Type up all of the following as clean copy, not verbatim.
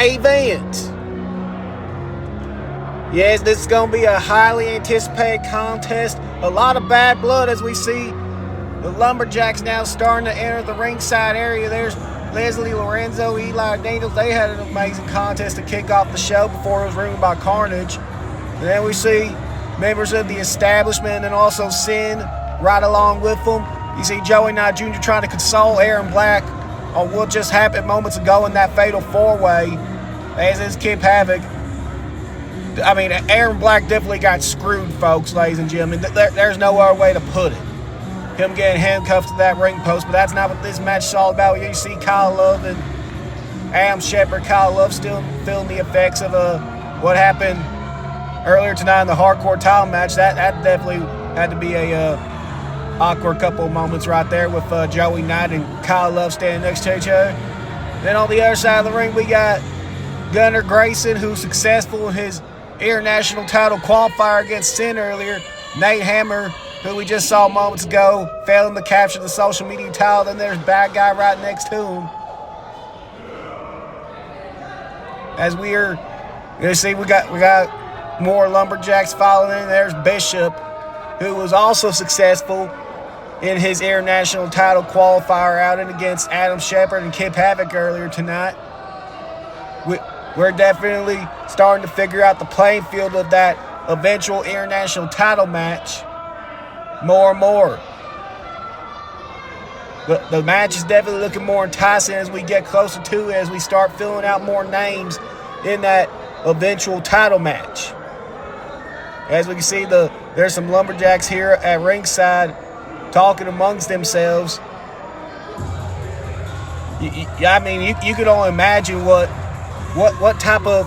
event. Yes, this is going to be a highly anticipated contest. A lot of bad blood as we see the Lumberjacks now starting to enter the ringside area. There's Leslie Lorenzo, Eli Daniels. They had an amazing contest to kick off the show before it was ruined by Carnage. And then we see members of the establishment and also Sin right along with them. You see Joey Knight Jr. trying to console Aaron Black on what just happened moments ago in that fatal four-way. As is Kip Havoc. I mean, Aaron Black definitely got screwed, folks, ladies and gentlemen. There's no other way to put it. Him getting handcuffed to that ring post, but that's not what this match is all about. You see Kyle Love and Adam Shepard. Kyle Love still feeling the effects of what happened earlier tonight in the hardcore title match. That definitely had to be a awkward couple of moments right there with Joey Knight and Kyle Love standing next to each other. Then on the other side of the ring, we got Gunnar Grayson, who's successful in his international title qualifier against Sin earlier. Nate Hammer, who we just saw moments ago, failing to capture the social media title. Then there's Bad Guy right next to him. As you see, we got more Lumberjacks following in. There's Bishop, who was also successful in his international title qualifier out and against Adam Shepard and Kip Havoc earlier tonight. We're definitely starting to figure out the playing field of that eventual international title match more and more. The match is definitely looking more enticing as we get closer to it, as we start filling out more names in that eventual title match. As we can see, there's some Lumberjacks here at ringside talking amongst themselves. I mean, you could only imagine what type of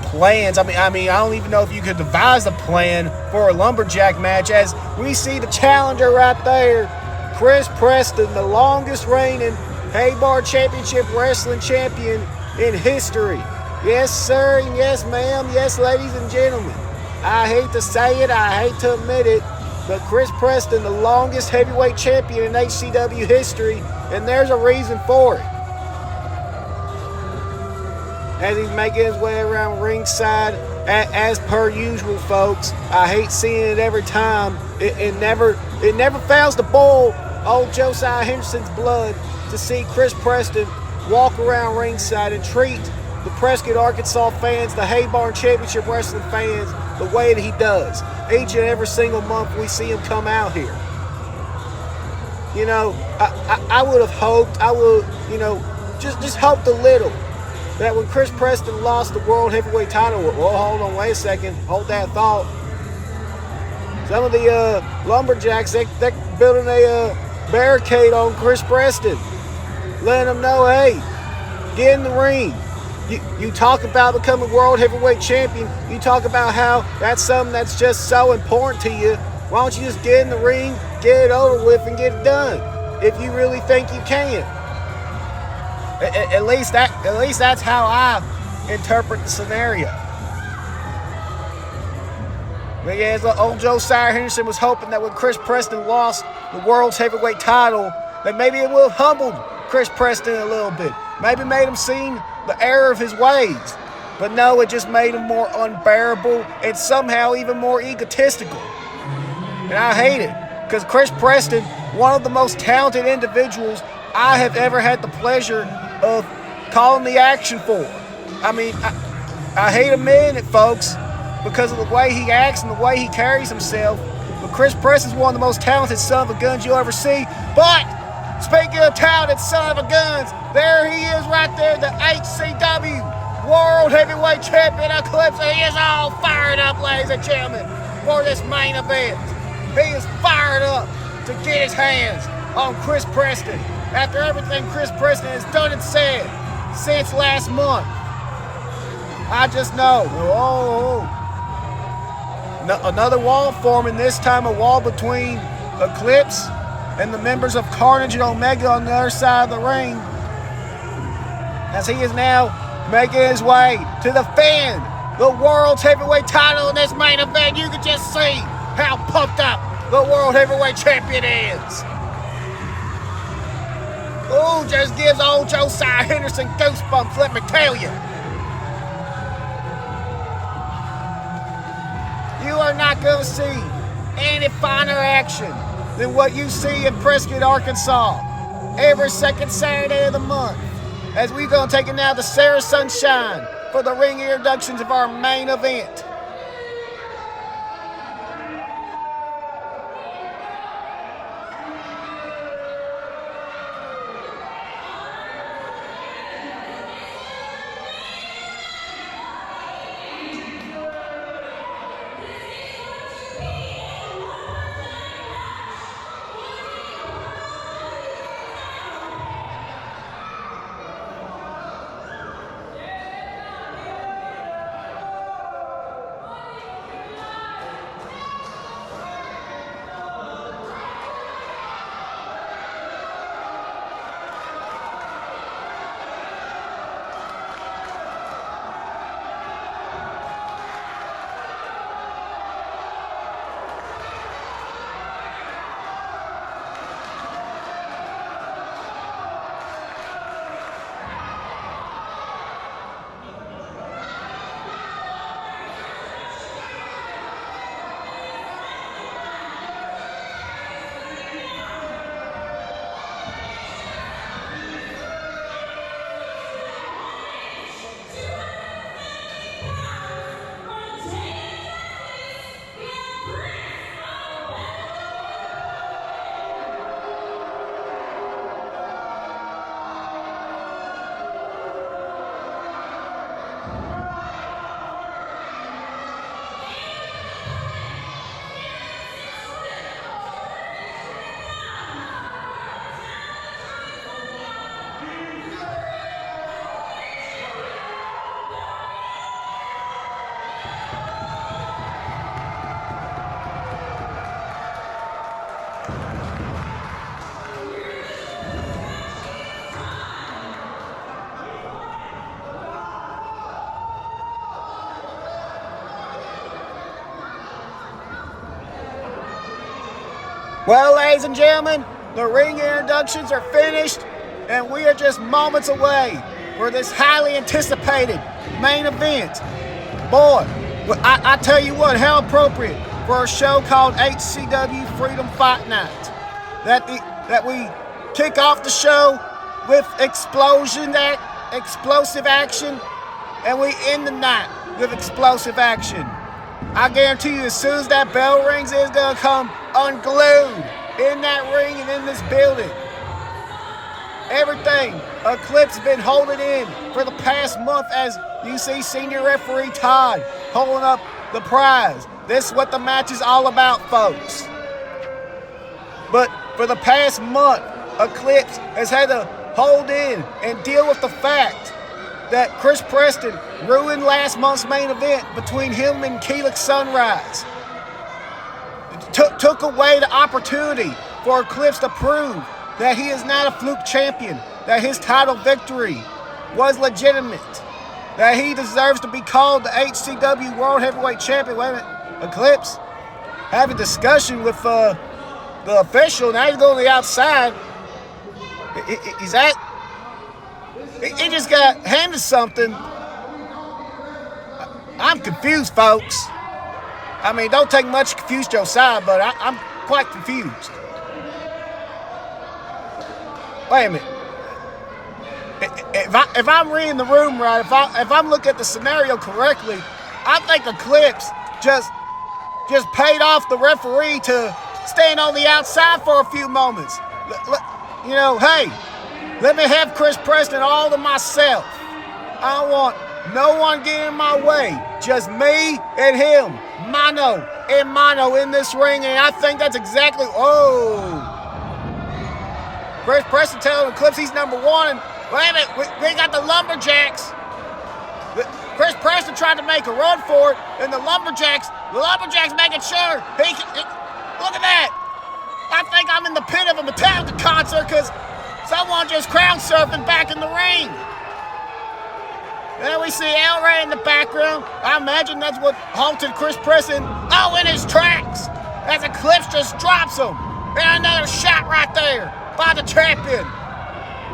plans. I mean, I don't even know if you could devise a plan for a Lumberjack match, as we see the challenger right there, Chris Preston, the longest reigning Haybar Championship Wrestling Champion in history. Yes, sir, and yes, ma'am, yes, ladies and gentlemen. I hate to say it, I hate to admit it, but Chris Preston, the longest heavyweight champion in HCW history, and there's a reason for it. As he's making his way around ringside, as per usual, folks. I hate seeing it every time. It never fails to boil old Josiah Henderson's blood to see Chris Preston walk around ringside and treat the Prescott, Arkansas fans, the Haybar Championship Wrestling fans, the way that he does. Each and every single month we see him come out here. You know, I would have hoped, just hoped a little, that when Chris Preston lost the World Heavyweight title, well, hold on, wait a second, hold that thought. Some of the Lumberjacks, they're building a barricade on Chris Preston, letting him know, hey, get in the ring. You talk about becoming World Heavyweight Champion. You talk about how that's something that's just so important to you. Why don't you just get in the ring, get it over with, and get it done, if you really think you can? At least that's how I interpret the scenario. But yeah, old Josiah Henderson was hoping that when Chris Preston lost the World's Heavyweight title, that maybe it would have humbled Chris Preston a little bit. Maybe made him see the error of his ways. But no, it just made him more unbearable and somehow even more egotistical. And I hate it, because Chris Preston, one of the most talented individuals I have ever had the pleasure of calling the action for. I mean, I hate admitting it, folks, because of the way he acts and the way he carries himself. But Chris Preston's one of the most talented son of a guns you'll ever see. But speaking of talented son of a guns, there he is right there, the HCW World Heavyweight Champion Eclipse. He is all fired up, ladies and gentlemen, for this main event. He is fired up to get his hands on Chris Preston after everything Chris Preston has done and said since last month. I just know. Another wall forming, this time a wall between Eclipse and the members of Carnage and Omega on the other side of the ring, as he is now making his way to defend the World's Heavyweight title in this main event. You can just see how pumped up the World Heavyweight Champion is. Ooh, just gives old Josiah Henderson goosebumps, let me tell you. not going to see any finer action than what you see in Preston, Arkansas, every second Saturday of the month, as we're going to take it now to Sarah Sunshine for the ring introductions of our main event. Well, ladies and gentlemen, the ring introductions are finished, and we are just moments away for this highly anticipated main event. Boy, I tell you what, how appropriate for a show called HCW Freedom Fight Night. That we kick off the show with explosive action, and we end the night with explosive action. I guarantee you, as soon as that bell rings, it's going to come unglued in that ring and in this building. Everything Eclipse has been holding in for the past month, as you see senior referee Todd holding up the prize. This is what the match is all about, folks. But for the past month, Eclipse has had to hold in and deal with the fact that Chris Preston ruined last month's main event between him and Keelik Sunrise. Took away the opportunity for Eclipse to prove that he is not a fluke champion, that his title victory was legitimate, that he deserves to be called the HCW World Heavyweight Champion. Wait a minute, Eclipse have a discussion with the official. Now he's going to the outside. Is that? He just got handed something. I'm confused, folks. I mean, don't take much to confuse Josiah, but I'm quite confused. Wait a minute. If I'm reading the room right, if I'm looking at the scenario correctly, I think Eclipse just paid off the referee to stand on the outside for a few moments. You know, hey, let me have Chris Preston all to myself. I don't want no one getting in my way. Just me and him, mano and mano in this ring, and I think that's exactly. Oh, Chris Preston telling Eclipse he's number one. Wait a minute, we got the Lumberjacks. Chris Preston tried to make a run for it, and the Lumberjacks making sure he look at that. I think I'm in the pit of a Metallica concert because someone just crowd surfing back in the ring. Then we see El Rey in the background. I imagine that's what halted Chris Preston. Oh, in his tracks, as Eclipse just drops him. And another shot right there by the champion.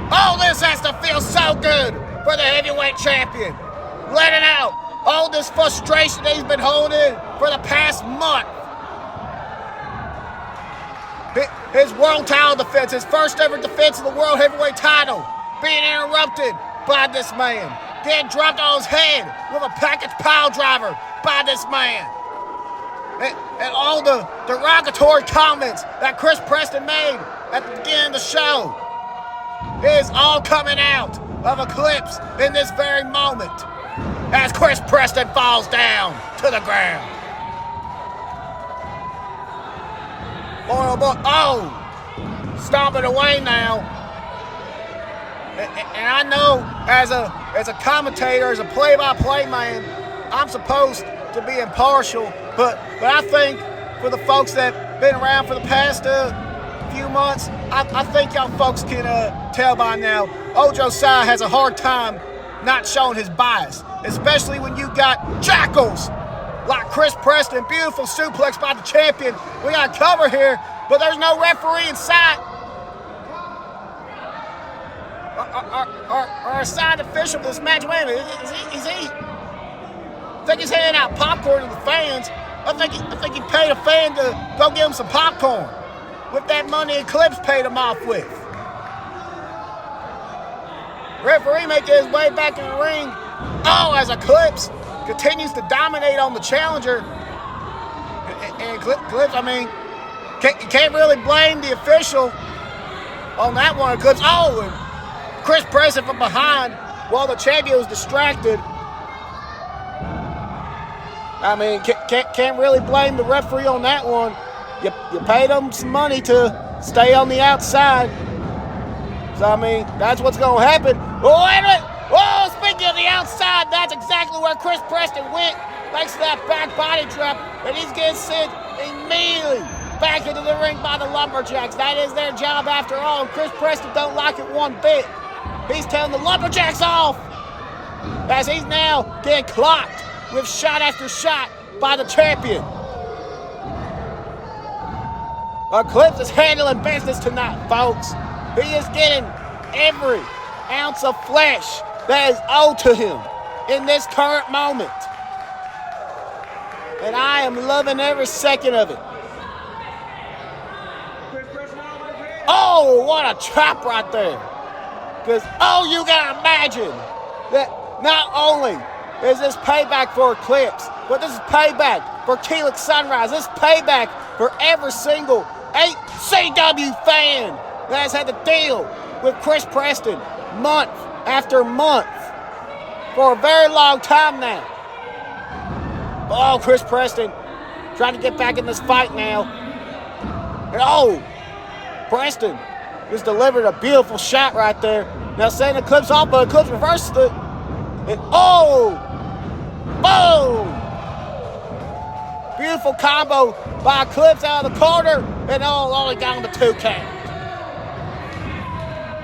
Oh, this has to feel so good for the heavyweight champion. Let it out. all this frustration that he's been holding for the past month. His world title defense, his first ever defense of the world heavyweight title, being interrupted by this man. Getting dropped on his head with a package pile driver by this man. And all the derogatory comments that Chris Preston made at the beginning of the show is all coming out of Eclipse in this very moment as Chris Preston falls down to the ground. Boy, oh boy, oh, stomping away now. And I know as a commentator, as a play-by-play man, I'm supposed to be impartial, but I think for the folks that been around for the past few months, I think y'all folks can tell by now, old Josiah has a hard time not showing his bias, especially when you got jackals like Chris Preston. Beautiful suplex by the champion. We got cover here, but there's no referee in sight. Our assigned official for this match, wait a minute, is he? I think he's handing out popcorn to the fans. I think he paid a fan to go give him some popcorn with that money Eclipse paid him off with. Referee making his way back in the ring. Oh, as Eclipse continues to dominate on the challenger. And Eclipse, I mean, you can't really blame the official on that one. Eclipse, oh, and Chris Preston from behind while the champion was distracted. I mean, can't really blame the referee on that one. You paid him some money to stay on the outside. So, I mean, that's what's going to happen. Oh, wait a minute. Oh, speaking of the outside, that's exactly where Chris Preston went. Thanks to that back body drop. And he's getting sent immediately back into the ring by the Lumberjacks. That is their job after all. And Chris Preston don't like it one bit. He's telling the Lumberjacks off as he's now getting clocked with shot after shot by the champion. Eclipse is handling business tonight, folks. He is getting every ounce of flesh that is owed to him in this current moment. And I am loving every second of it. Oh, what a chop right there. Because, oh, you gotta imagine that not only is this payback for Eclipse, but this is payback for Keelik Sunrise. This is payback for every single HCW fan that has had to deal with Chris Preston month after month for a very long time now. Oh, Chris Preston trying to get back in this fight now. And oh, Preston just delivered a beautiful shot right there. Now setting Eclipse off, but Eclipse reverses it. And oh, boom! Beautiful combo by Eclipse out of the corner, and oh, only got him the 2 count.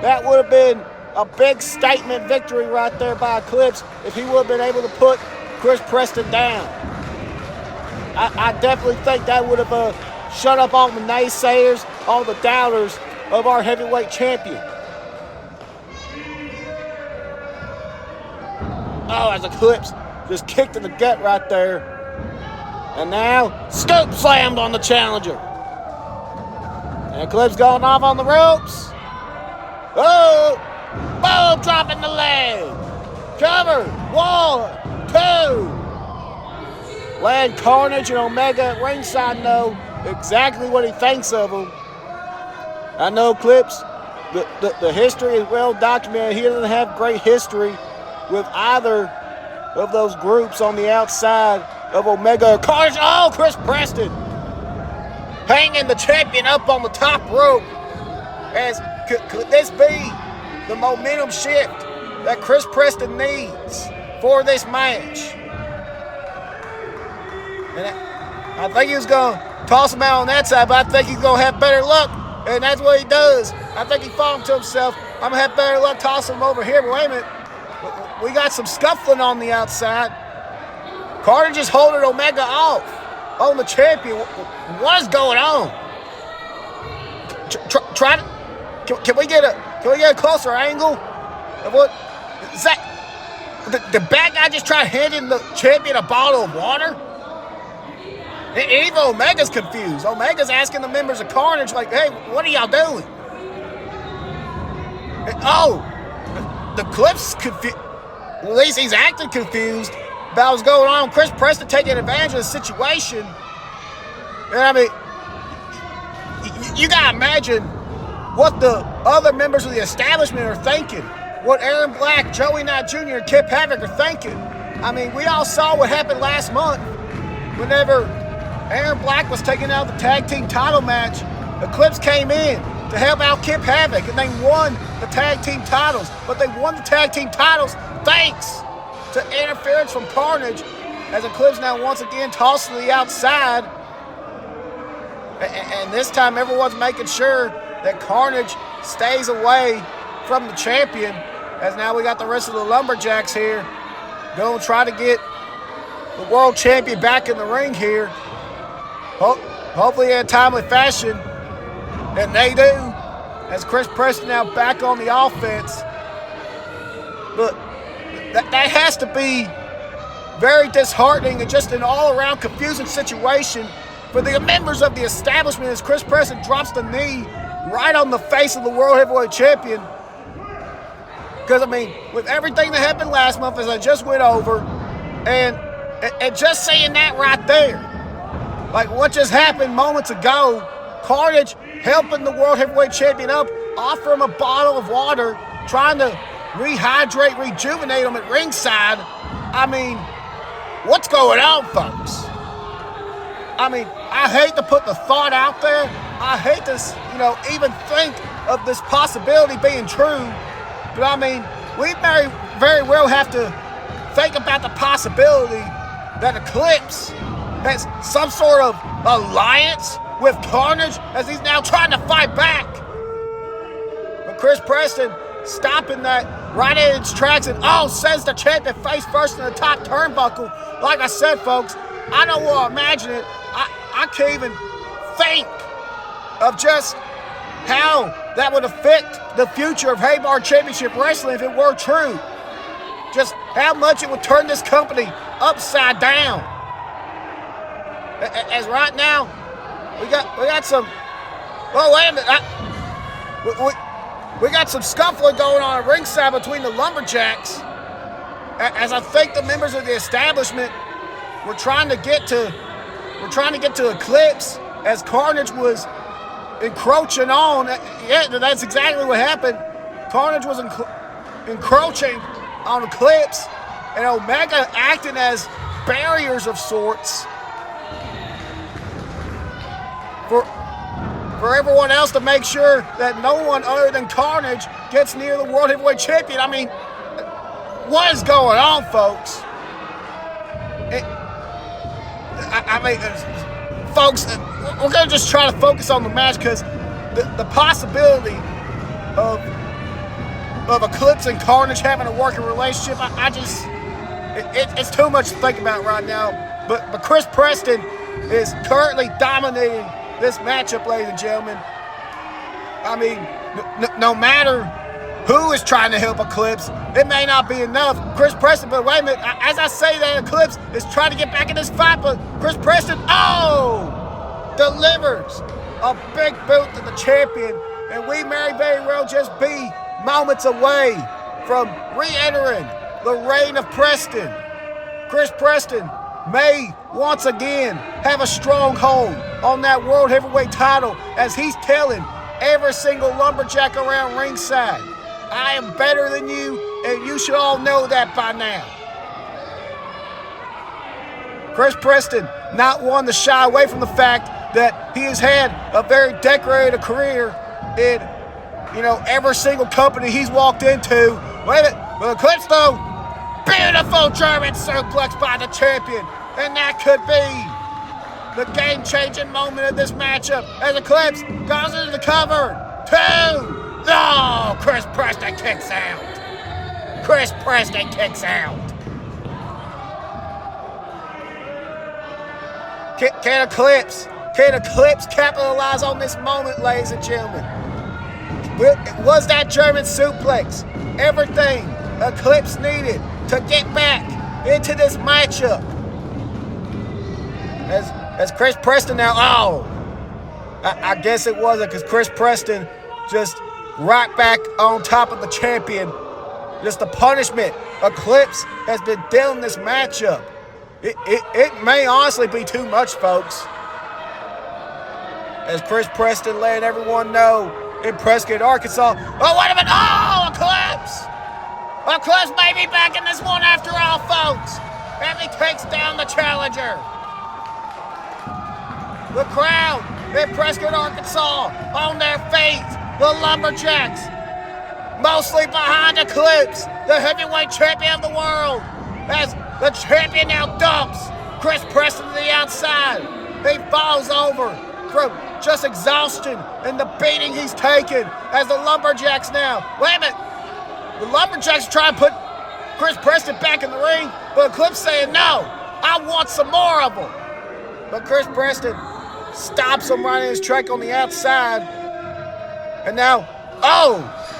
That would have been a big statement victory right there by Eclipse if he would have been able to put Chris Preston down. I definitely think that would have shut up all the naysayers, all the doubters of our heavyweight champion. Oh, as Eclipse just kicked in the gut right there. And now, scoop slammed on the challenger. And Eclipse going off on the ropes. Oh, boom, dropping the leg. Cover, 1, 2. Leg Carnage and Omega at ringside know exactly what he thinks of him. I know Eclipse, the history is well documented. He doesn't have great history with either of those groups on the outside of Omega or Carnage. Oh, Chris Preston hanging the champion up on the top rope. As could this be the momentum shift that Chris Preston needs for this match? And I think he was going to toss him out on that side, but I think he's going to have better luck, and that's what he does. I think he thought to himself, I'm going to have better luck tossing him over here, but wait a minute. We got some scuffling on the outside. Carter just holding Omega off on the champion. What is going on? Try to, can we get a closer angle of what? Is that The bad guy just tried handing the champion a bottle of water? And even Omega's confused. Omega's asking the members of Carnage, like, hey, what are y'all doing? And, the Eclipse is confused. Well, at least he's acting confused about what's going on. Chris Preston taking advantage of the situation. And I mean, you gotta imagine what the other members of the establishment are thinking. What Aaron Black, Joey Knight Jr., and Kip Havoc are thinking. I mean, we all saw what happened last month whenever Aaron Black was taking out the tag team title match. Eclipse came in to help out Kip Havoc, and they won the tag team titles. But they won the tag team titles thanks to interference from Carnage, as Eclipse now once again tossed to the outside. And this time everyone's making sure that Carnage stays away from the champion, as now we got the rest of the Lumberjacks here going to try to get the world champion back in the ring here. Hopefully in a timely fashion. And they do, as Chris Preston now back on the offense. But that has to be very disheartening and just an all-around confusing situation for the members of the establishment as Chris Preston drops the knee right on the face of the World Heavyweight Champion. Because, I mean, with everything that happened last month, as I just went over, and just saying that right there, like what just happened moments ago, Carnage helping the World Heavyweight Champion up, offer him a bottle of water, trying to rehydrate, rejuvenate him at ringside. I mean, what's going on, folks? I mean, I hate to put the thought out there. I hate to, even think of this possibility being true. But I mean, we very well have to think about the possibility that Eclipse has some sort of alliance with Carnage as he's now trying to fight back. But Chris Preston stopping that right in its tracks and sends the champion face first in the top turnbuckle. Like I said, folks, I don't want to imagine it. I can't even think of just how that would affect the future of Haybar Championship Wrestling if it were true. Just how much it would turn this company upside down. As right now, we got some. Well, wait a minute. We got some scuffling going on at ringside between the Lumberjacks. As I think the members of the establishment were trying to get to Eclipse as Carnage was encroaching on. Yeah, that's exactly what happened. Carnage was encroaching on Eclipse, and Omega acting as barriers of sorts for everyone else to make sure that no one other than Carnage gets near the World Heavyweight Champion. I mean, what is going on, folks? Folks, we're going to just try to focus on the match because the possibility of Eclipse and Carnage having a working relationship, it's too much to think about right now. But Chris Preston is currently dominating this matchup, ladies and gentlemen. I mean, no matter who is trying to help Eclipse, it may not be enough. Chris Preston, but wait a minute, as I say that, Eclipse is trying to get back in this fight, but Chris Preston, delivers a big boot to the champion, and we may very well just be moments away from re-entering the reign of Preston. Chris Preston may once again have a stronghold on that World Heavyweight title as he's telling every single Lumberjack around ringside, I am better than you, and you should all know that by now. Chris Preston not one to shy away from the fact that he has had a very decorated career in, every single company he's walked into. Wait a minute, but Eclipse though, beautiful German suplex by the champion, and that could be the game-changing moment of this matchup as Eclipse goes into the cover. 2. No, Chris Preston kicks out. Chris Preston kicks out. Can Eclipse capitalize on this moment, ladies and gentlemen? Was that German suplex everything Eclipse needed to get back into this matchup. As Chris Preston now, I guess it wasn't, because Chris Preston just right back on top of the champion. Just the punishment Eclipse has been dealing this matchup. It may honestly be too much, folks. As Chris Preston letting everyone know in Prescott, Arkansas. Oh, wait a minute. Oh, Eclipse! Eclipse may be back in this one after all, folks. And he takes down the challenger. The crowd in Prescott, Arkansas on their feet. The Lumberjacks, mostly behind Eclipse, the heavyweight champion of the world. As the champion now dumps Chris Preston to the outside. He falls over from just exhaustion and the beating he's taken. As the Lumberjacks now, wait a minute, the Lumberjacks try to put Chris Preston back in the ring, but Eclipse saying, no, I want some more of them. But Chris Preston stops him right in his track on the outside. And now,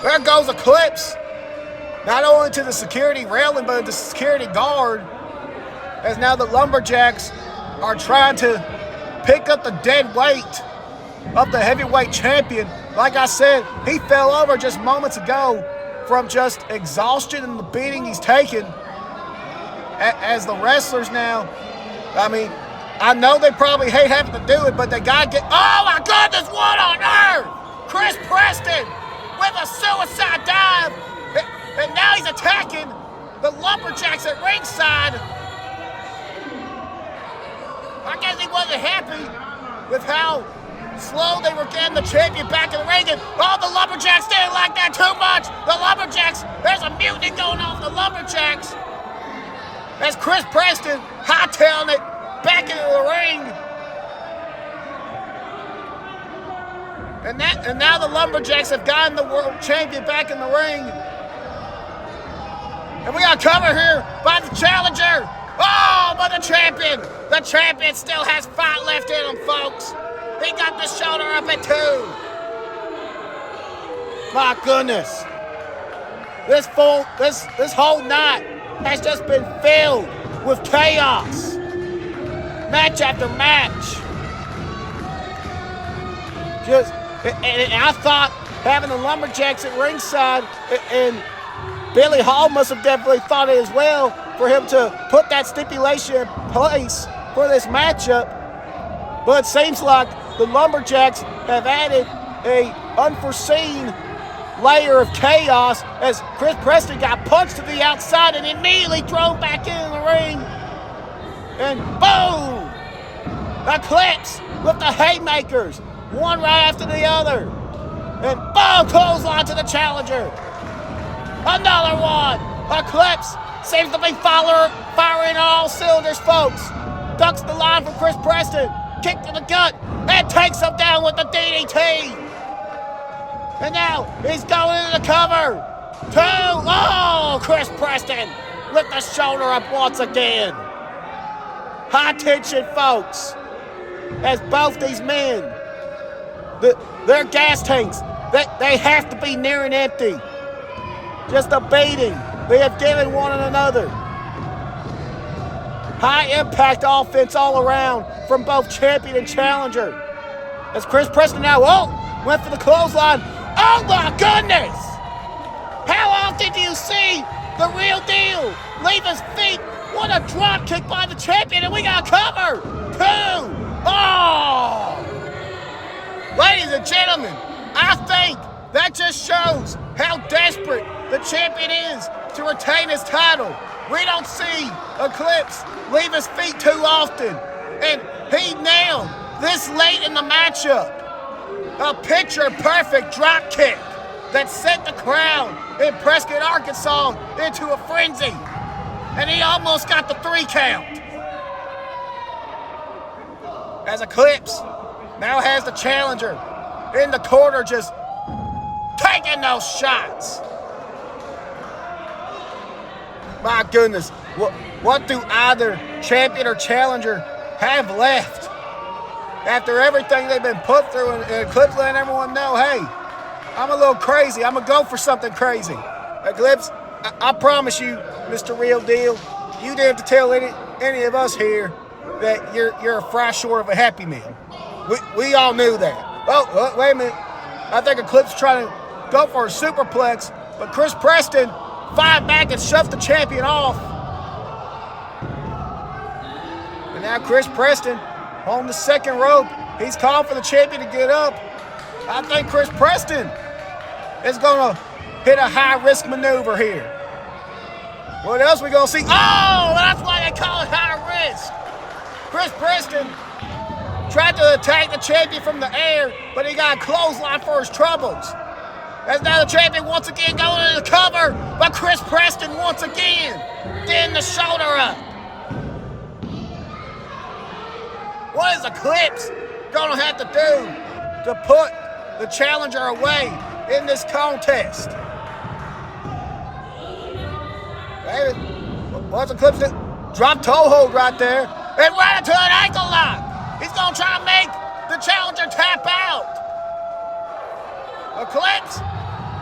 there goes Eclipse. Not only to the security railing, but the security guard. As now the Lumberjacks are trying to pick up the dead weight of the heavyweight champion. Like I said, he fell over just moments ago from just exhaustion and the beating he's taken. As the wrestlers now, I know they probably hate having to do it, but they gotta get, oh my goodness, what on earth? Chris Preston with a suicide dive, and now he's attacking the Lumberjacks at ringside. I guess he wasn't happy with how slow they were getting the champion back in the ring, and the Lumberjacks didn't like that too much. The Lumberjacks, there's a mutiny going on with the Lumberjacks. As Chris Preston hightailing it back into the ring. And now the Lumberjacks have gotten the world champion back in the ring. And we got cover here by the challenger. Oh, but the champion still has fight left in him, folks. He got the shoulder up at 2. My goodness. This whole night has just been filled with chaos. Match after match. And I thought having the Lumberjacks at ringside, and Billy Hall must have definitely thought it as well, for him to put that stipulation in place for this matchup. But it seems like the Lumberjacks have added a unforeseen layer of chaos as Chris Preston got punched to the outside and immediately thrown back into the ring. And boom! Eclipse with the haymakers, one right after the other. And boom! Clothesline to the challenger. Another one. Eclipse seems to be firing on all cylinders, folks. Ducks the line from Chris Preston. Kick to the gut and takes him down with the DDT. And now he's going into the cover. 2. Oh, Chris Preston with the shoulder up once again. High tension, folks. As both these men, their gas tanks, they have to be near and empty. Just a beating they have given one another. High impact offense all around from both champion and challenger. As Chris Preston now, went for the clothesline. Oh my goodness! How often do you see the real deal leave his feet? What a drop kick by the champion, and we got cover. 2. Oh! Ladies and gentlemen, I think that just shows how desperate the champion is to retain his title. We don't see Eclipse leave his feet too often. And he nailed this late in the matchup a picture-perfect drop kick that sent the crowd in Prescott, Arkansas into a frenzy. And he almost got the 3 count. As Eclipse now has the challenger in the corner just taking those shots. My goodness, what do either champion or challenger have left? After everything they've been put through, and Eclipse letting everyone know, hey, I'm a little crazy. I'm going to go for something crazy. Eclipse, I promise you, Mr. Real Deal, you didn't have to tell any of us here that you're a fry short of a Happy Meal. We all knew that. Oh, wait a minute. I think Eclipse trying to go for a superplex, but Chris Preston fired back and shoved the champion off. And now Chris Preston on the second rope. He's calling for the champion to get up. I think Chris Preston is going to hit a high-risk maneuver here. What else we going to see? Oh, that's why they call it high risk. Chris Preston tried to attack the champion from the air, but he got a clothesline for his troubles. As now the champion once again going into the cover, but Chris Preston once again getting the shoulder up. What is Eclipse going to have to do to put the challenger away in this contest? What's Eclipse do? Drop toe hold right there and right into an ankle lock. He's going to try to make the challenger tap out. Eclipse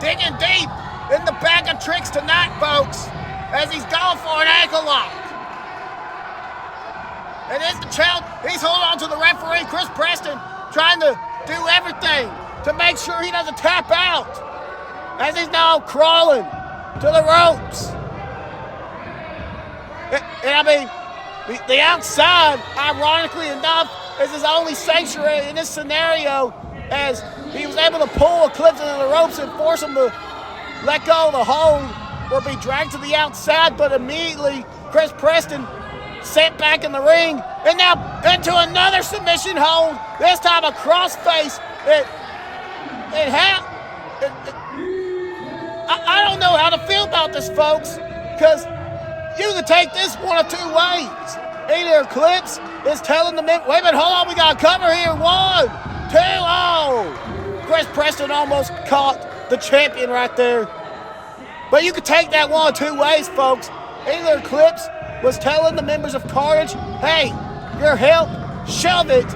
digging deep in the bag of tricks tonight, folks, as he's going for an ankle lock. And it's the challenge. He's holding on to the referee, Chris Preston, trying to do everything to make sure he doesn't tap out as he's now crawling to the ropes. And I mean, the outside, ironically enough, is his only sanctuary in this scenario, as he was able to pull Eclipse into the ropes and force him to let go of the hold or be dragged to the outside, but immediately Chris Preston sent back in the ring, and now into another submission hold, this time a crossface. I don't know how to feel about this, folks, because you can take this one of two ways. Either Eclipse is telling the men, wait a minute, hold on, we got a cover here. 1, 2, oh. Chris Preston almost caught the champion right there. But you could take that one of two ways, folks. Either Eclipse was telling the members of Carnage, hey, your help, shove it,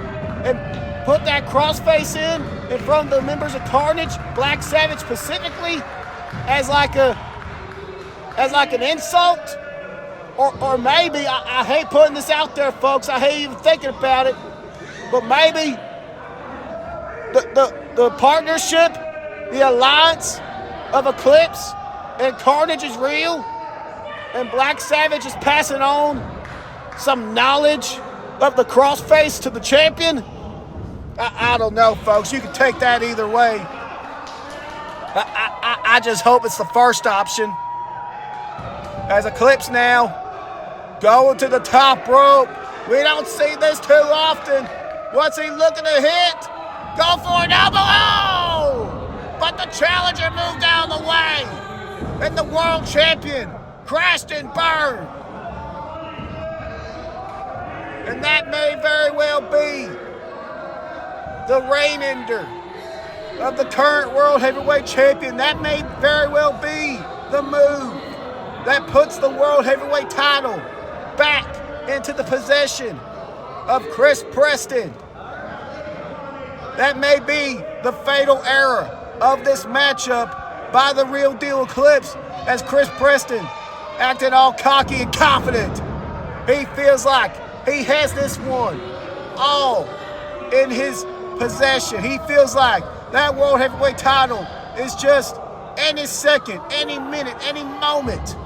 and put that crossface in front of the members of Carnage, Black Savage specifically, as like an insult. Or maybe, I hate putting this out there, folks, I hate even thinking about it, but maybe the partnership, the alliance of Eclipse and Carnage is real, and Black Savage is passing on some knowledge of the crossface to the champion. I don't know, folks. You can take that either way. I just hope it's the first option. As Eclipse now going to the top rope. We don't see this too often. What's he looking to hit? Go for an elbow. Oh! But the challenger moved out of the way. And the world champion crashed and burned. And that may very well be the reign ender of the current world heavyweight champion. That may very well be the move that puts the world heavyweight title back into the possession of Chris Preston. That may be the fatal error of this matchup by the Real Deal Eclipse, as Chris Preston acting all cocky and confident. He feels like he has this one all in his possession. He feels like that world heavyweight title is just any second, any minute, any moment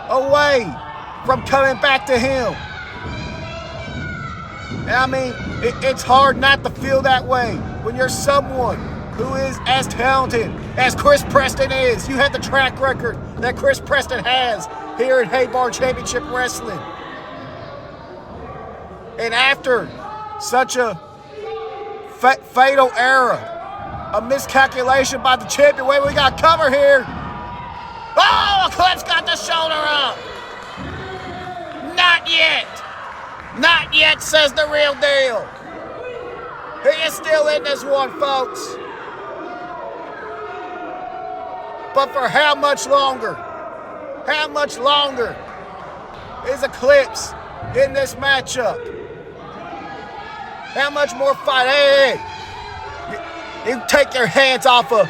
away from coming back to him. And I mean, it's hard not to feel that way when you're someone who is as talented as Chris Preston is. You have the track record that Chris Preston has here at Haybar Championship Wrestling. And after such a fatal error, a miscalculation by the champion, wait, we got cover here. Oh, Eclipse got the shoulder up. Not yet. Not yet, says the Real Deal. He is still in this one, folks. But for how much longer? How much longer is Eclipse in this matchup? How much more fight? Hey, you take your hands off a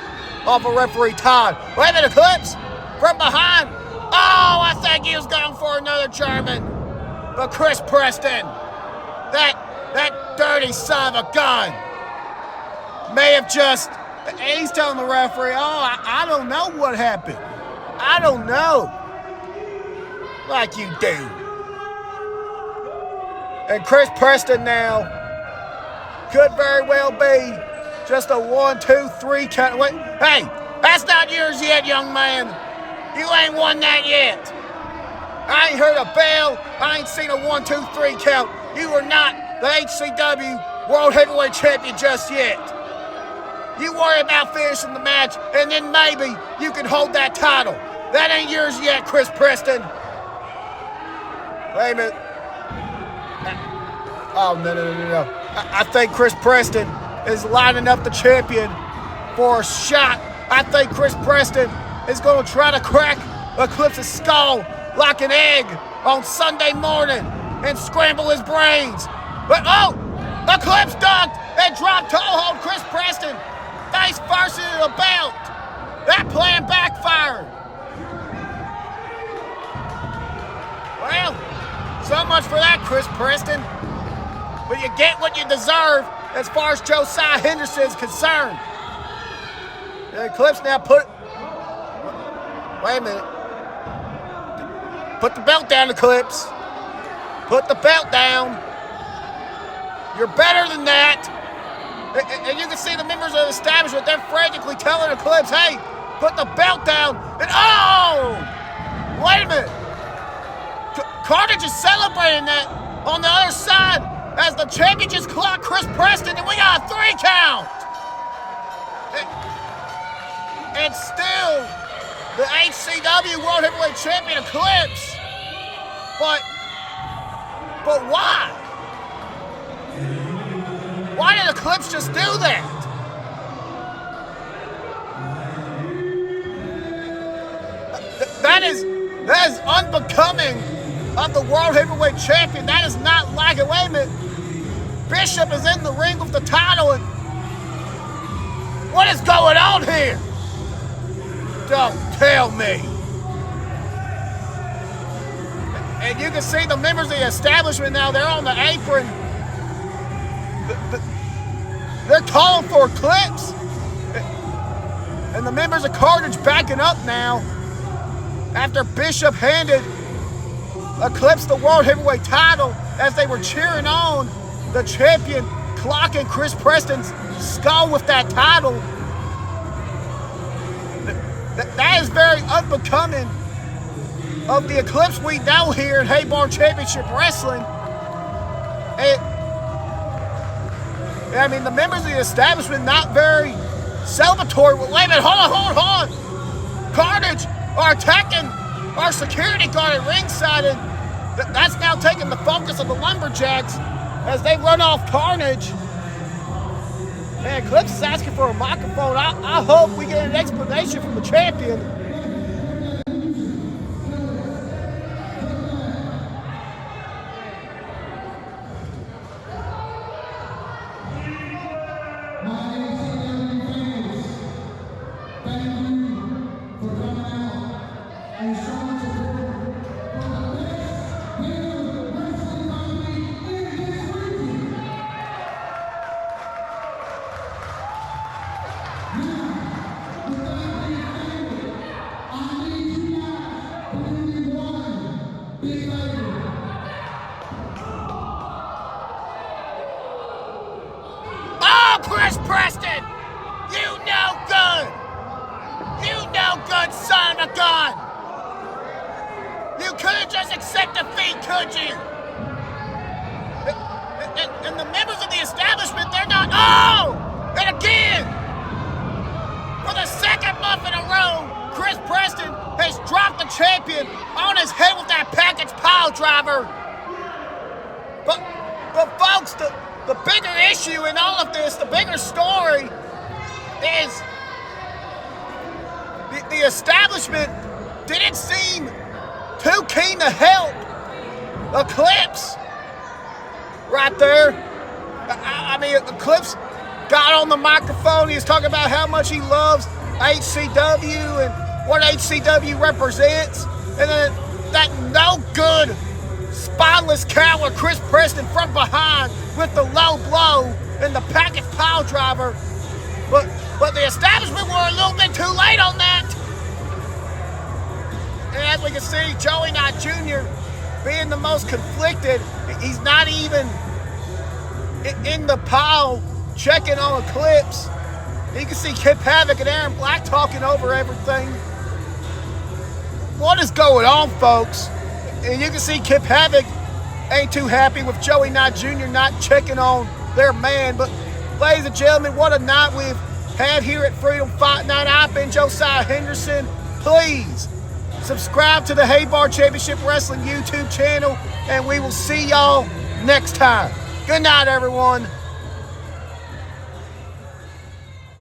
referee Todd. Wait a minute, Eclipse from behind. Oh, I think he was going for another German. But Chris Preston, that dirty son of a gun, may have just, and he's telling the referee, I don't know what happened. I don't know. Like you do. And Chris Preston now could very well be just a 1, 2, 3 count. Wait, hey, that's not yours yet, young man. You ain't won that yet. I ain't heard a bell. I ain't seen a 1, 2, 3 count. You are not the HCW World Heavyweight Champion just yet. You worry about finishing the match, and then maybe you can hold that title. That ain't yours yet, Chris Preston. Wait a minute. Oh, no. I think Chris Preston is lining up the champion for a shot. I think Chris Preston is going to try to crack Eclipse's skull like an egg on Sunday morning and scramble his brains. But, Eclipse ducked and dropped toe hold Chris Preston face first into the belt. That plan backfired. Well, so much for that, Chris Preston. But you get what you deserve as far as Josiah Henderson is concerned. The Eclipse now wait a minute. Put the belt down, Eclipse. Put the belt down. You're better than that. And you can see the members of the establishment, they're frantically telling Eclipse, hey, put the belt down. And wait a minute. Carnage is celebrating that on the other side as the champion just clocked Chris Preston, and we got a 3 count. And still, the HCW World Heavyweight Champion Eclipse. But why? Why did Eclipse just do that? That is unbecoming of the World Heavyweight Champion. That is not like it. Wait a minute. Bishop is in the ring with the title, and what is going on here? Don't tell me. And you can see the members of the establishment now, they're on the apron. They're calling for Eclipse. And the members of Carnage backing up now after Bishop handed Eclipse the World Heavyweight title as they were cheering on the champion clocking Chris Preston's skull with that title. That is very unbecoming of the Eclipse we know here in Haybar Championship Wrestling. I mean, the members of the establishment not very celebratory. Wait a minute, hold on. Carnage are attacking our security guard at ringside, and that's now taking the focus of the Lumberjacks as they run off Carnage. Man, Eclipse is asking for a microphone. I hope we get an explanation from the champion. Chris Preston! You no good! You no good son of a gun! You couldn't just accept defeat, could you? And the members of the establishment, they're not... And again! For the second month in a row, Chris Preston has dropped the champion on his head with that package pile driver. But folks, the bigger issue in all of this, the bigger story, is the establishment didn't seem too keen to help Eclipse right there. I mean, Eclipse got on the microphone. He was talking about how much he loves HCW and what HCW represents. And then that no good spineless coward Chris Preston from behind with the low blow and the package pile driver. But the establishment were a little bit too late on that. And as we can see, Joey Knight Jr. being the most conflicted. He's not even in the pile checking on Eclipse. You can see Kip Havoc and Aaron Black talking over everything. What is going on, folks? And you can see Kip Havoc ain't too happy with Joey Knight Jr. not checking on their man. But ladies and gentlemen, what a night we've had here at Freedom Fight Night. I've been Josiah Henderson. Please subscribe to the Hay Bar Championship Wrestling YouTube channel, and we will see y'all next time. Good night, everyone.